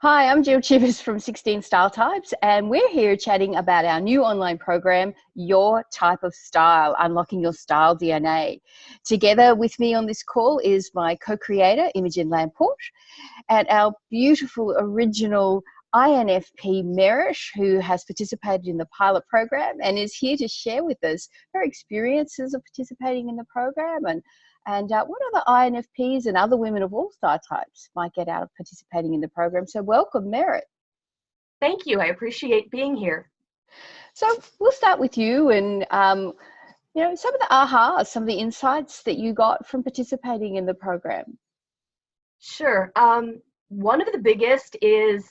Hi, I'm Jill Chivers from 16 Style Types, and we're here chatting about our new online program, Your Type of Style, Unlocking Your Style DNA. Together with me on this call is my co-creator, Imogen Lamport, and our beautiful original INFP Merritt, who has participated in the pilot program and is here to share with us her experiences of participating in the program and what other INFPs and other women of all star types might get out of participating in the program. So welcome, Merritt. Thank you. I appreciate being here. So we'll start with you and some of the ahas, some of the insights that you got from participating in the program. Sure. One of the biggest is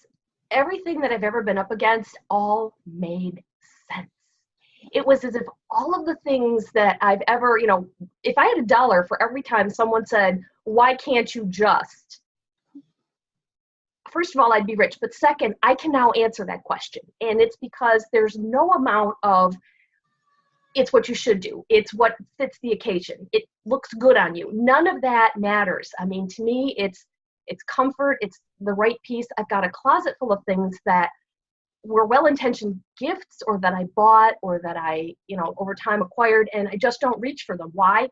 everything that I've ever been up against all made sense. It was as if all of the things that I've ever, if I had $1 for every time someone said, why can't you just? First of all, I'd be rich. But second, I can now answer that question. And it's because there's no amount of, it's what you should do. It's what fits the occasion. It looks good on you. None of that matters. I mean, to me, it's comfort. It's the right piece. I've got a closet full of things that were well-intentioned gifts or that I bought or that I, over time acquired, and I just don't reach for them. Why?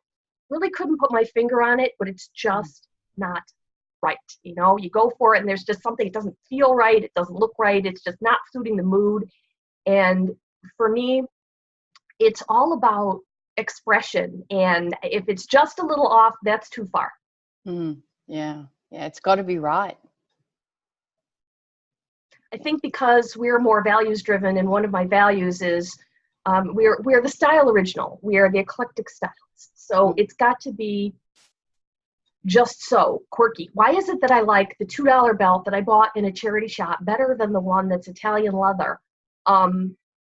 Really couldn't put my finger on it, but it's just not right. You go for it and there's just something, it doesn't feel right. It doesn't look right. It's just not suiting the mood. And for me, it's all about expression. And if it's just a little off, that's too far. Yeah, it's got to be right. I think because we're more values driven, and one of my values is we're the style original. We are the eclectic stylists. So it's got to be just so quirky. Why is it that I like the $2 belt that I bought in a charity shop better than the one that's Italian leather? I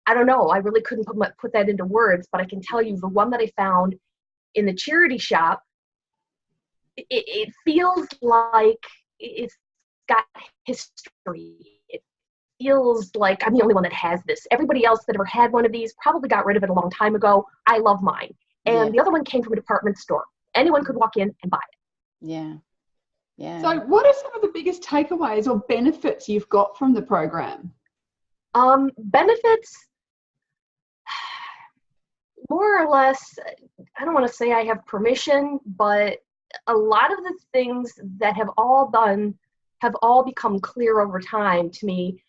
don't know. I really couldn't put that into words, but I can tell you the one that I found in the charity shop, it feels like it's got history. It feels like I'm the only one that has this. Everybody else that ever had one of these probably got rid of it a long time ago. I love mine. And the other one came from a department store. Anyone could walk in and buy it. Yeah. So what are some of the biggest takeaways or benefits you've got from the program? Benefits, more or less, I don't want to say I have permission, but a lot of the things that have all become clear over time to me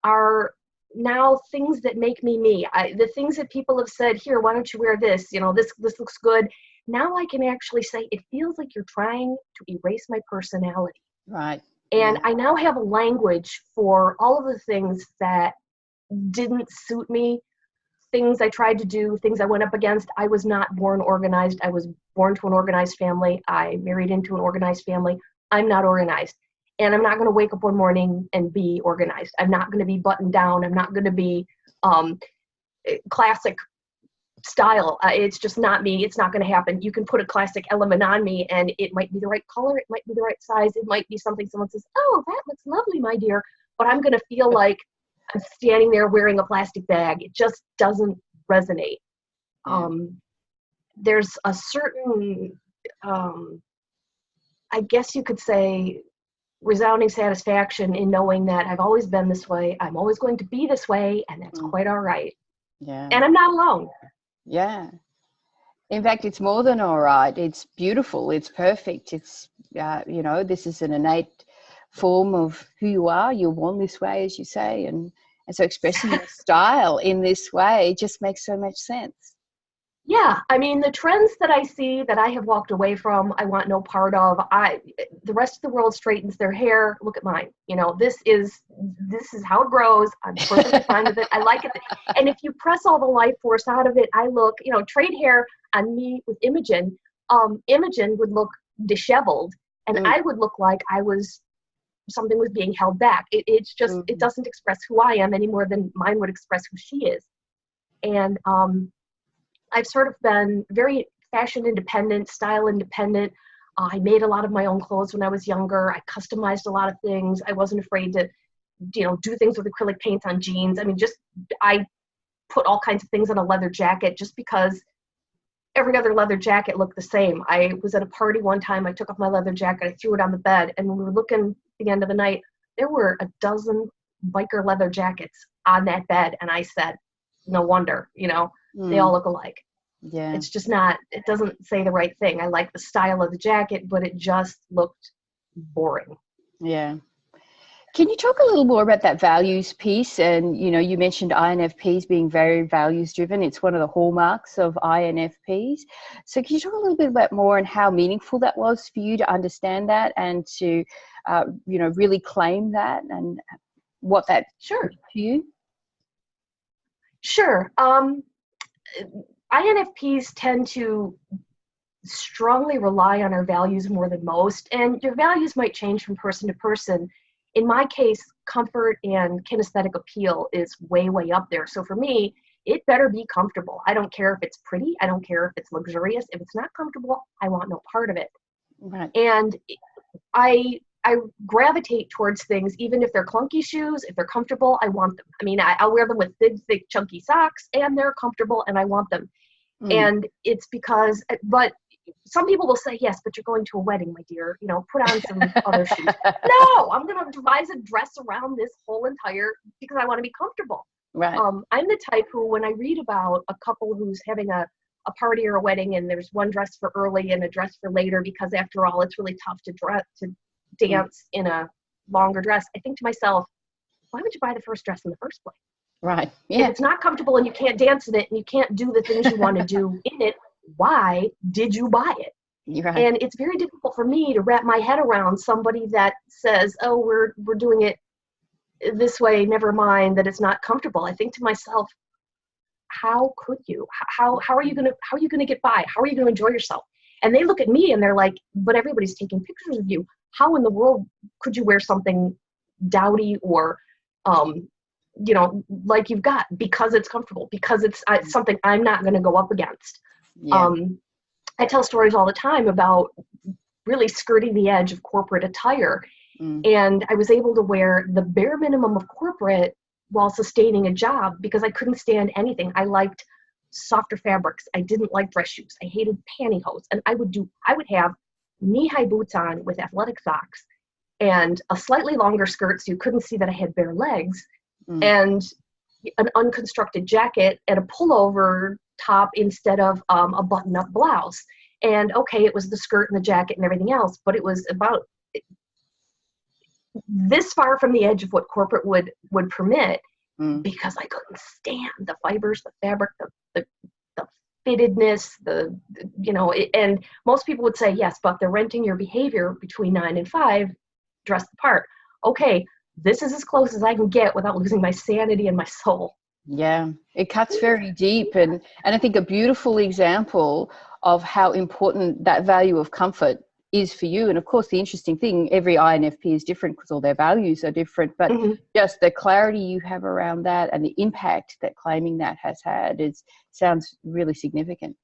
are now things that make me me. The things that people have said, here, why don't you wear this? This looks good. Now I can actually say, it feels like you're trying to erase my personality. Right. And I now have a language for all of the things that didn't suit me, things I tried to do, things I went up against. I was not born organized. I was born to an organized family. I married into an organized family. I'm not organized. And I'm not going to wake up one morning and be organized. I'm not going to be buttoned down. I'm not going to be classic style. It's just not me. It's not going to happen. You can put a classic element on me and it might be the right color. It might be the right size. It might be something someone says, oh, that looks lovely, my dear. But I'm going to feel like I'm standing there wearing a plastic bag. It just doesn't resonate. There's a certain, I guess you could say, resounding satisfaction in knowing that I've always been this way. I'm always going to be this way, and that's quite all right. Yeah. And I'm not alone. Yeah. In fact, it's more than all right. It's beautiful. It's perfect. It's, this is an innate form of who you are. You're born this way, as you say. And so expressing your style in this way just makes so much sense. Yeah. I mean, the trends that I see that I have walked away from, I want no part of. The rest of the world straightens their hair. Look at mine. This is how it grows. I'm perfectly fine with it. I like it. And if you press all the life force out of it, I look, trade hair on me with Imogen. Imogen would look disheveled, and I would look like something was being held back. It's just, it doesn't express who I am any more than mine would express who she is. And I've sort of been very fashion independent, style independent. I made a lot of my own clothes when I was younger. I customized a lot of things. I wasn't afraid to, do things with acrylic paint on jeans. I mean, I put all kinds of things on a leather jacket just because every other leather jacket looked the same. I was at a party one time. I took off my leather jacket. I threw it on the bed. And when we were looking at the end of the night, there were a dozen biker leather jackets on that bed. And I said, no wonder, they all look alike. Yeah. It's just not, it doesn't say the right thing. I like the style of the jacket, but it just looked boring. Yeah. Can you talk a little more about that values piece? And, you mentioned INFPs being very values driven. It's one of the hallmarks of INFPs. So can you talk a little bit about more and how meaningful that was for you to understand that and to, really claim that and what that Sure. meant to you? Sure. INFPs tend to strongly rely on our values more than most, and your values might change from person to person. In my case, comfort and kinesthetic appeal is way, way up there. So for me, it better be comfortable. I don't care if it's pretty. I don't care if it's luxurious. If it's not comfortable, I want no part of it. Right. And I gravitate towards things, even if they're clunky shoes, if they're comfortable, I want them. I mean, I'll wear them with big, thick, chunky socks, and they're comfortable, and I want them. And it's because, but some people will say, yes, but you're going to a wedding, my dear, put on some other shoes. No, I'm going to devise a dress around this whole entire, because I want to be comfortable. Right. I'm the type who, when I read about a couple who's having a party or a wedding, and there's one dress for early and a dress for later, because after all, it's really tough to dance in a longer dress, I think to myself, why would you buy the first dress in the first place? Right. Yeah. If it's not comfortable and you can't dance in it and you can't do the things you want to do in it, why did you buy it? You're right. And it's very difficult for me to wrap my head around somebody that says, oh, we're doing it this way, never mind that it's not comfortable. I think to myself, how could you? How are you gonna get by? How are you gonna enjoy yourself? And they look at me and they're like, but everybody's taking pictures of you. How in the world could you wear something dowdy or like you've got, because it's comfortable, because it's something I'm not going to go up against. Yeah. I tell stories all the time about really skirting the edge of corporate attire. And I was able to wear the bare minimum of corporate while sustaining a job because I couldn't stand anything. I liked softer fabrics. I didn't like dress shoes. I hated pantyhose. And I would have knee-high boots on with athletic socks and a slightly longer skirt so you couldn't see that I had bare legs, and an unconstructed jacket and a pullover top instead of a button-up blouse. And okay, it was the skirt and the jacket and everything else, but it was about this far from the edge of what corporate would permit, because I couldn't stand the fibers, the fabric, the fittedness, and most people would say, yes, but they're renting your behavior between 9 and 5, dress the part. Okay, this is as close as I can get without losing my sanity and my soul. Yeah, it cuts very deep, and I think a beautiful example of how important that value of comfort is for you. And of course, the interesting thing, every INFP is different because all their values are different, but just the clarity you have around that and the impact that claiming that has had sounds really significant.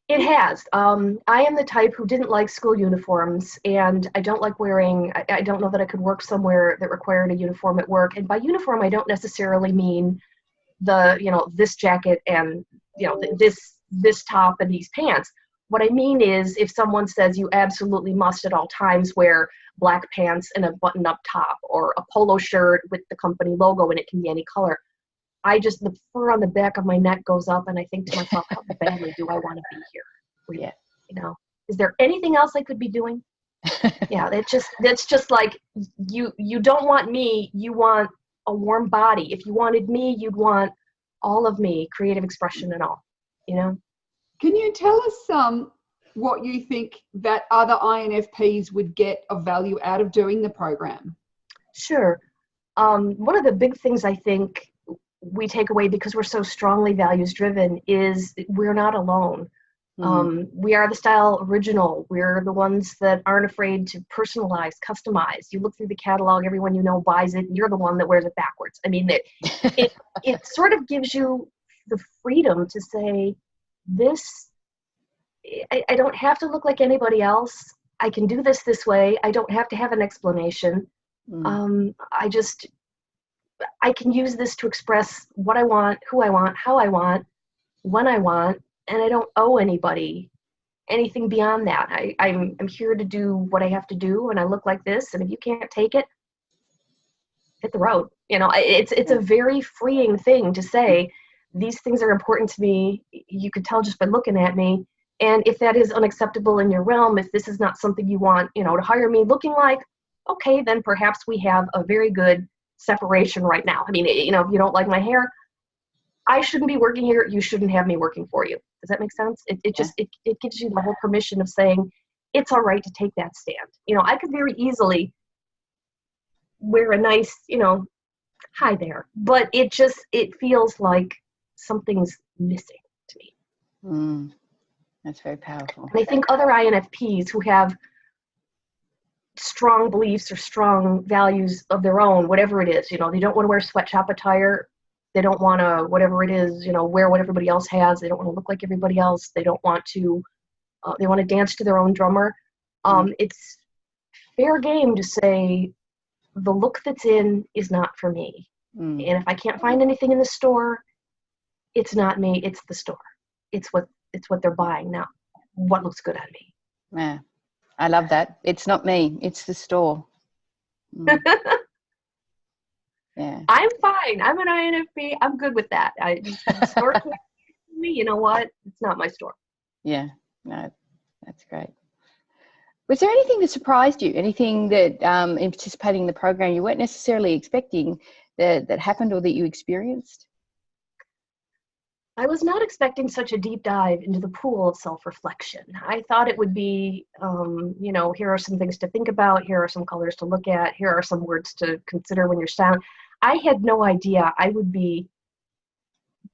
It has. I am the type who didn't like school uniforms, and I don't like wearing, I don't know that I could work somewhere that required a uniform at work. And by uniform, I don't necessarily mean this jacket and, this top and these pants. What I mean is if someone says you absolutely must at all times wear black pants and a button-up top or a polo shirt with the company logo, and it can be any color, the fur on the back of my neck goes up, and I think to myself, how badly do I want to be here? Really? Yeah. Is there anything else I could be doing? Yeah, that's just like, you don't want me, you want a warm body. If you wanted me, you'd want all of me, creative expression and all, Can you tell us what you think that other INFPs would get of value out of doing the program? Sure. One of the big things I think we take away, because we're so strongly values driven, is we're not alone. We are the style original. We're the ones that aren't afraid to personalize, customize. You look through the catalog, everyone you know buys it, and you're the one that wears it backwards. I mean, it sort of gives you the freedom to say, I don't have to look like anybody else. I can do this way. I don't have to have an explanation. I can use this to express what I want, who I want, how I want, when I want, and I don't owe anybody anything beyond that. I'm here to do what I have to do, and I look like this, and if you can't take it, hit the road. It's a very freeing thing to say, these things are important to me. You could tell just by looking at me. And if that is unacceptable in your realm, if this is not something you want, to hire me looking like, okay, then perhaps we have a very good separation right now. I mean, if you don't like my hair, I shouldn't be working here. You shouldn't have me working for you. Does that make sense? It gives you the whole permission of saying, it's all right to take that stand. I could very easily wear a nice, hi there, but it feels like something's missing to me. That's very powerful. And I think other INFPs who have strong beliefs or strong values of their own, whatever it is, they don't want to wear sweatshop attire. They don't want to, whatever it is, wear what everybody else has. They don't want to look like everybody else. They don't want to, they want to dance to their own drummer. It's fair game to say, the look that's in is not for me. And if I can't find anything in the store, it's not me, it's the store. It's what they're buying, not what looks good on me. Yeah, I love that. It's not me, it's the store. Yeah. I'm fine. I'm an INFP. I'm good with that. The store can't me. You know what? It's not my store. Yeah. No, that's great. Was there anything that surprised you? Anything that in participating in the program you weren't necessarily expecting that happened or that you experienced? I was not expecting such a deep dive into the pool of self-reflection. I thought it would be, here are some things to think about. Here are some colors to look at. Here are some words to consider when you're silent. I had no idea I would be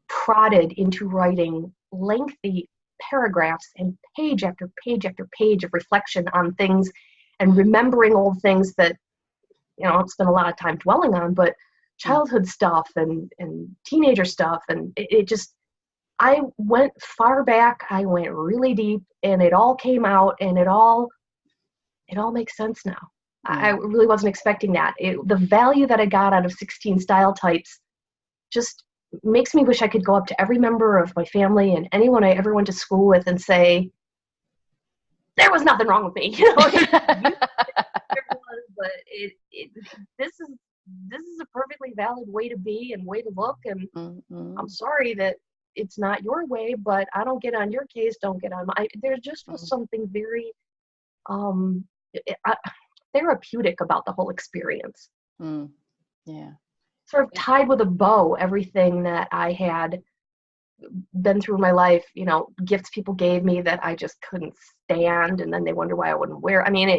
prodded into writing lengthy paragraphs and page after page after page of reflection on things and remembering old things that, I've spent a lot of time dwelling on, but childhood stuff and teenager stuff. And I went far back, I went really deep, and it all came out, and it all makes sense now. I really wasn't expecting that. The value that I got out of 16 style types just makes me wish I could go up to every member of my family and anyone I ever went to school with and say, there was nothing wrong with me. But this is a perfectly valid way to be and way to look, and I'm sorry that it's not your way, but I don't get on your case, don't get on my. There just was something very therapeutic about the whole experience. Yeah. Sort of tied with a bow everything that I had been through in my life, gifts people gave me that I just couldn't stand, and then they wonder why I wouldn't wear. I mean,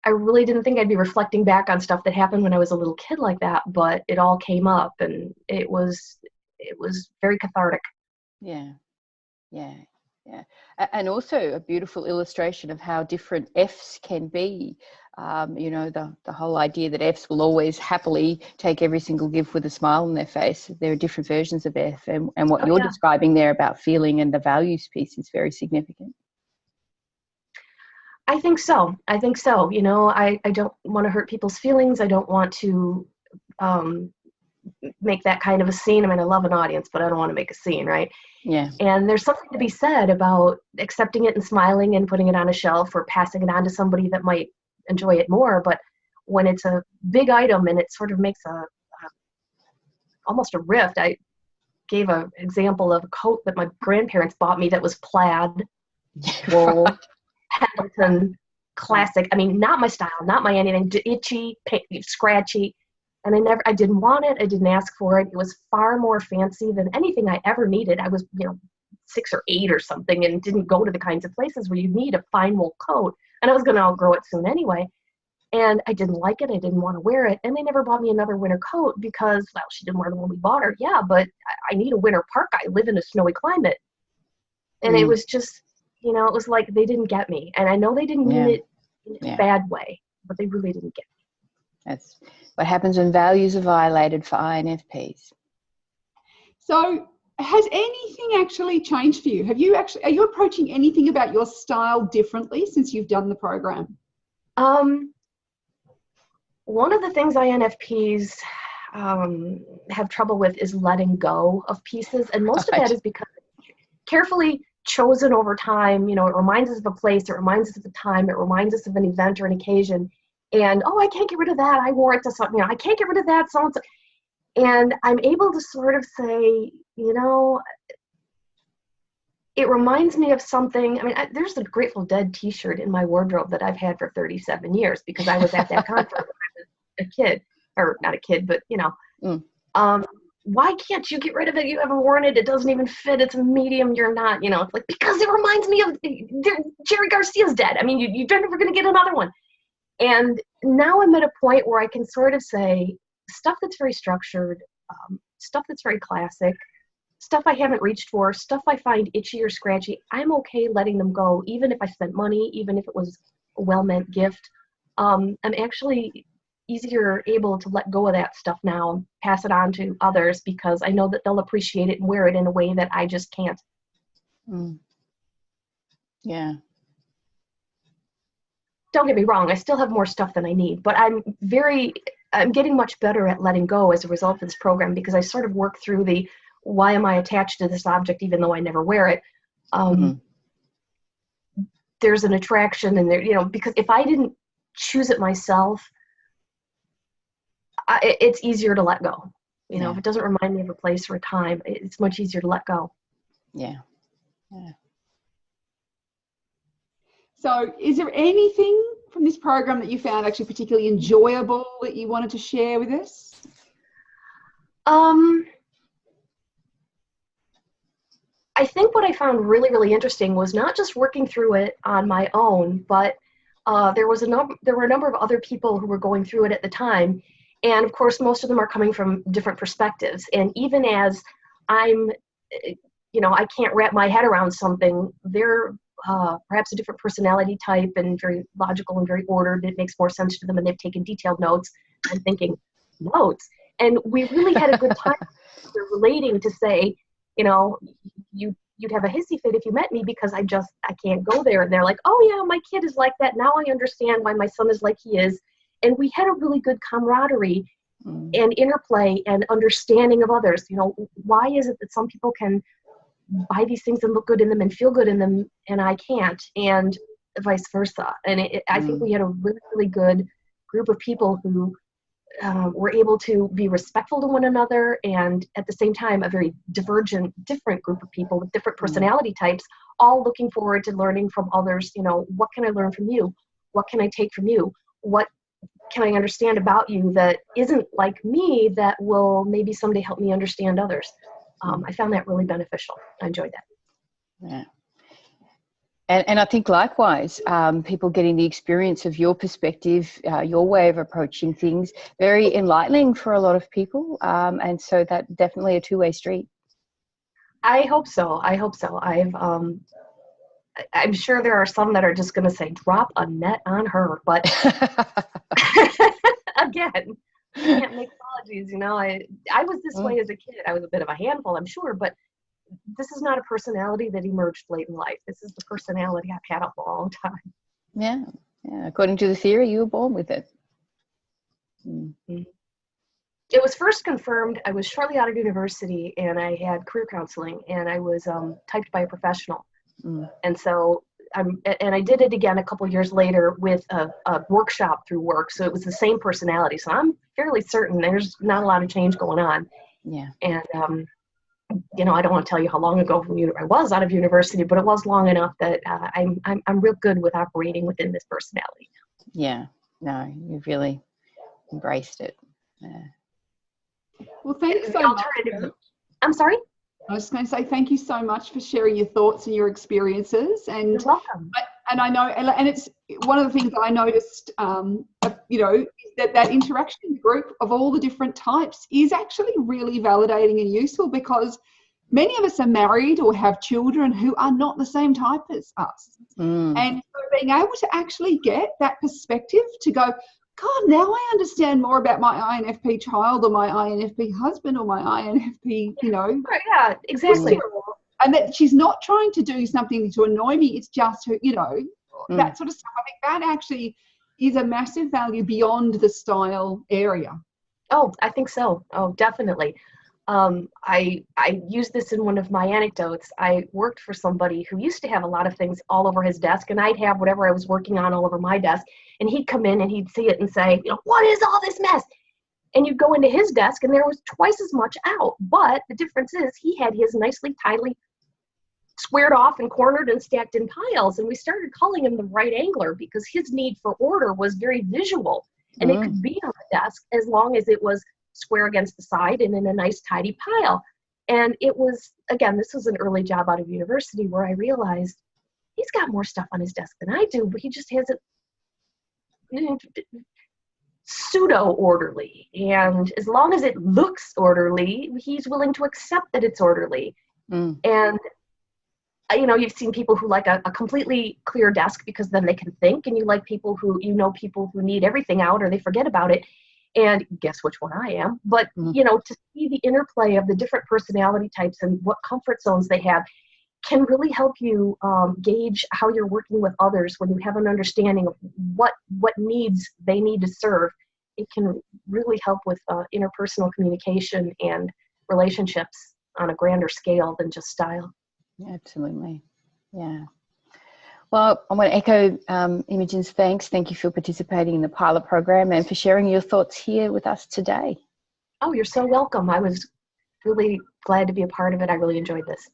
I really didn't think I'd be reflecting back on stuff that happened when I was a little kid like that, but it all came up, and it was very cathartic. Yeah. And also a beautiful illustration of how different Fs can be. The whole idea that Fs will always happily take every single gift with a smile on their face. There are different versions of F, and what you're describing there about feeling and the values piece is very significant. I think so. I don't want to hurt people's feelings. I don't want to make that kind of a scene. I mean, I love an audience, but I don't want to make a scene, right? Yeah. And there's something to be said about accepting it and smiling and putting it on a shelf or passing it on to somebody that might enjoy it more. But when it's a big item and it sort of makes almost a rift, I gave an example of a coat that my grandparents bought me that was plaid, wool, Pendleton, classic. I mean, not my style, not my anything, itchy, scratchy. And I didn't want it. I didn't ask for it. It was far more fancy than anything I ever needed. I was, 6 or 8 or something, and didn't go to the kinds of places where you need a fine wool coat. And I was going to outgrow it soon anyway. And I didn't like it. I didn't want to wear it. And they never bought me another winter coat because, well, she didn't wear the one we bought her. Yeah, but I need a winter parka. I live in a snowy climate. And it was just, it was like they didn't get me. And I know they didn't mean it in a bad way, but they really didn't get me. That's what happens when values are violated for INFPs. So has anything actually changed for you? Are you approaching anything about your style differently since you've done the program? One of the things INFPs have trouble with is letting go of pieces. And most of that is because carefully chosen over time, it reminds us of a place, it reminds us of a time, it reminds us of an event or an occasion. And, oh, I can't get rid of that. I wore it to something, I can't get rid of that. So and I'm able to sort of say, it reminds me of something. I mean, there's a Grateful Dead t-shirt in my wardrobe that I've had for 37 years because I was at that concert when I was a kid, or not a kid, but why can't you get rid of it? You haven't worn it. It doesn't even fit. It's a medium. You're not, it's like, because it reminds me of Jerry Garcia's dead. I mean, you're never going to get another one. And now I'm at a point where I can sort of say stuff that's very structured, stuff that's very classic, stuff I haven't reached for, stuff I find itchy or scratchy. I'm okay letting them go, even if I spent money, even if it was a well-meant gift. I'm actually easier able to let go of that stuff now and pass it on to others because I know that they'll appreciate it and wear it in a way that I just can't. Yeah. Don't get me wrong, I still have more stuff than I need, but I'm getting much better at letting go as a result of this program because I sort of work through the why am I attached to this object even though I never wear it. There's an attraction in there, because if I didn't choose it myself, it's easier to let go. If it doesn't remind me of a place or a time, it's much easier to let go. Yeah. So is there anything from this program that you found actually particularly enjoyable that you wanted to share with us? I think what I found really, really interesting was not just working through it on my own, but there were a number of other people who were going through it at the time. And of course, most of them are coming from different perspectives. And even as I can't wrap my head around something, they're perhaps a different personality type and very logical and very ordered. It makes more sense to them and they've taken detailed notes. I'm thinking, notes? And we really had a good time relating to say, you'd have a hissy fit if you met me because I can't go there. And they're like, oh yeah, my kid is like that. Now I understand why my son is like he is. And we had a really good camaraderie and interplay and understanding of others. Why is it that some people can buy these things and look good in them and feel good in them and I can't, and vice versa. And I think we had a really, really good group of people who were able to be respectful to one another and at the same time a very different group of people with different personality types, all looking forward to learning from others. What can I learn from you? What can I take from you? What can I understand about you that isn't like me that will maybe someday help me understand others? I found that really beneficial. I enjoyed that. Yeah. And I think likewise, people getting the experience of your perspective, your way of approaching things, very enlightening for a lot of people. And so that definitely a two-way street. I hope so. I'm sure there are some that are just going to say, drop a net on her. But again, you can't make apologies. I was this way as a kid. I was a bit of a handful, I'm sure, but this is not a personality that emerged late in life. This is the personality I've had a long time. Yeah. According to the theory, you were born with it. Mm-hmm. It was first confirmed. I was shortly out of university and I had career counseling and I was typed by a professional. And so I did it again a couple of years later with a workshop through work. So it was the same personality. So I'm fairly certain there's not a lot of change going on. Yeah. And, I don't want to tell you how long ago I was out of university, but it was long enough that I'm real good with operating within this personality. Yeah. No, you've really embraced it. Yeah. Well, thanks so much. I'm sorry? I was just going to say thank you so much for sharing your thoughts and your experiences. And you're welcome. And I know, and it's one of the things that I noticed, that interaction in the group of all the different types is actually really validating and useful because many of us are married or have children who are not the same type as us. And so being able to actually get that perspective to go, God, now I understand more about my INFP child or my INFP husband or my INFP, Right, yeah, exactly. And that she's not trying to do something to annoy me. It's just, that sort of stuff. I think that actually is a massive value beyond the style area. Oh, I think so. Oh, definitely. I use this in one of my anecdotes. I worked for somebody who used to have a lot of things all over his desk, and I'd have whatever I was working on all over my desk, and he'd come in and he'd see it and say, what is all this mess? And you'd go into his desk and there was twice as much out. But the difference is he had his nicely, tidily squared off and cornered and stacked in piles. And we started calling him the right angler because his need for order was very visual. And it could be on the desk as long as it was square against the side and in a nice, tidy pile. And it was, again, this was an early job out of university where I realized he's got more stuff on his desk than I do, but he just has it pseudo orderly, and as long as it looks orderly, he's willing to accept that it's orderly. And you've seen people who like a completely clear desk because then they can think, and you like people who people who need everything out or they forget about it. And guess which one I am. But to see the interplay of the different personality types and what comfort zones they have can really help you gauge how you're working with others when you have an understanding of what needs they need to serve. It can really help with interpersonal communication and relationships on a grander scale than just style. Absolutely. Yeah. Well, I want to echo Imogen's thanks. Thank you for participating in the pilot program and for sharing your thoughts here with us today. Oh, you're so welcome. I was really glad to be a part of it. I really enjoyed this.